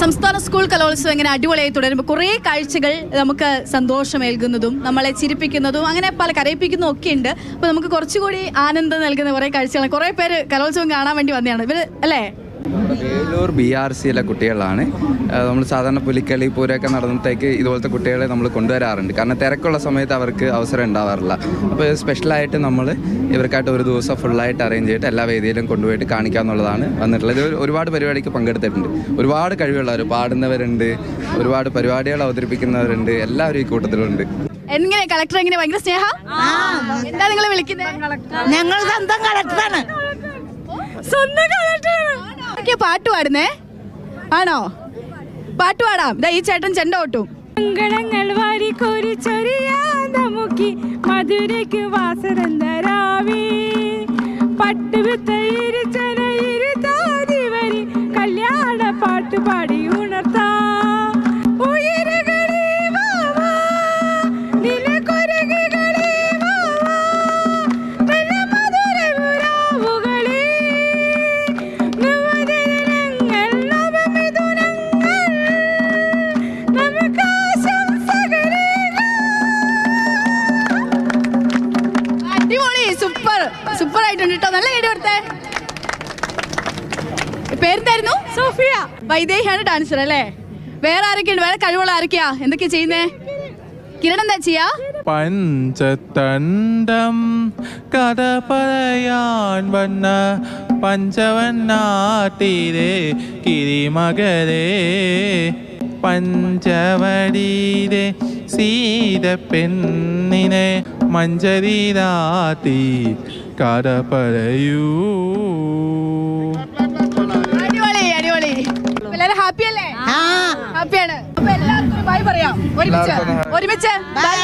സംസ്ഥാന സ്കൂൾ കലോത്സവം ഇങ്ങനെ അടിപൊളിയായി തുടരുമ്പോൾ കുറേ കാഴ്ചകൾ നമുക്ക് സന്തോഷമേൽകുന്നതും നമ്മളെ ചിരിപ്പിക്കുന്നതും അങ്ങനെ പല കരയിപ്പിക്കുന്നതും ഒക്കെ ഉണ്ട്. അപ്പോൾ നമുക്ക് കുറച്ചുകൂടി ആനന്ദം നൽകുന്ന കുറേ കാഴ്ചകൾ, കുറേ പേര് കലോത്സവം കാണാൻ വേണ്ടി വന്നതാണ് ഇവർ അല്ലേ? വേലൂർ BRCയിലെ കുട്ടികളാണ്. നമ്മൾ സാധാരണ പുലിക്കളി പൂരമൊക്കെ നടന്നത്തേക്ക് ഇതുപോലത്തെ കുട്ടികളെ നമ്മൾ കൊണ്ടുവരാറുണ്ട്. കാരണം തിരക്കുള്ള സമയത്ത് അവർക്ക് അവസരം ഉണ്ടാവാറില്ല. അപ്പോൾ സ്പെഷ്യലായിട്ട് നമ്മൾ ഇവർക്കായിട്ട് ഒരു ദിവസം ഫുള്ളായിട്ട് അറേഞ്ച് ചെയ്തിട്ട് എല്ലാ വേദിയിലും കൊണ്ടുപോയിട്ട് കാണിക്കുക എന്നുള്ളതാണ് വന്നിട്ടുള്ളത്. ഇത് ഒരുപാട് പരിപാടിക്ക് പങ്കെടുത്തിട്ടുണ്ട്. ഒരുപാട് കഴിവുള്ളവർ, പാടുന്നവരുണ്ട്, ഒരുപാട് പരിപാടികൾ അവതരിപ്പിക്കുന്നവരുണ്ട്, എല്ലാവരും ഈ കൂട്ടത്തിലുണ്ട്. എങ്ങനെ കളക്ടർ എങ്ങനെ ഭയങ്കര സ്നേഹം? എന്താ നിങ്ങൾ വിളിക്കുന്നത്? ഞങ്ങൾ സ്വന്തം കളക്ടറാണ്. സ്വന്തം കളക്ടർ പാട്ട് പാടുന്നേ ആണോ? പാട്ട് പാടാം. ഈ ചേട്ടൻ ചെണ്ട ഓട്ടും. അങ്കണങ്ങൾ വാരിക്കോരി ചൊരിയാമുക്കി മധുരയ്ക്ക് വാസരന്തരാവി പട്ടുവിത്തരി വരി കല്യാണ പാട്ട് പാടി ഉണർത്താ സൂപ്പർ ആയിട്ടുണ്ട് കേട്ടോ. നല്ല കേടി കൊടുത്തേ. പേരെന്തായിരുന്നു? സോഫിയ. വൈദേഹിയാണ് ഡാൻസർ അല്ലേ? വേറെ ആരൊക്കെയുണ്ട്? വേറെ കഴിവുള്ള ആരൊക്കെയാ? എന്തൊക്കെയാ ചെയ്യുന്നേ? കിരൺ എന്താ ചെയ്യാ? പഞ്ചതണ്ടം കഥ പറയാൻ വന്ന പഞ്ചവന്നാട്ടിലെ കിരിമകരേ പഞ്ചവടിയിലെ സീത പെണ്ണിനെ മഞ്ചരിരാത്തി കഥ പറയൂ. അടിപൊളി അടിപൊളി. എല്ലാവരും ഹാപ്പി അല്ലേ? ഹാപ്പിയാണ്. അപ്പൊ എല്ലാവർക്കും ബൈ പറയാം. ഒരുമിച്ച് ബൈ.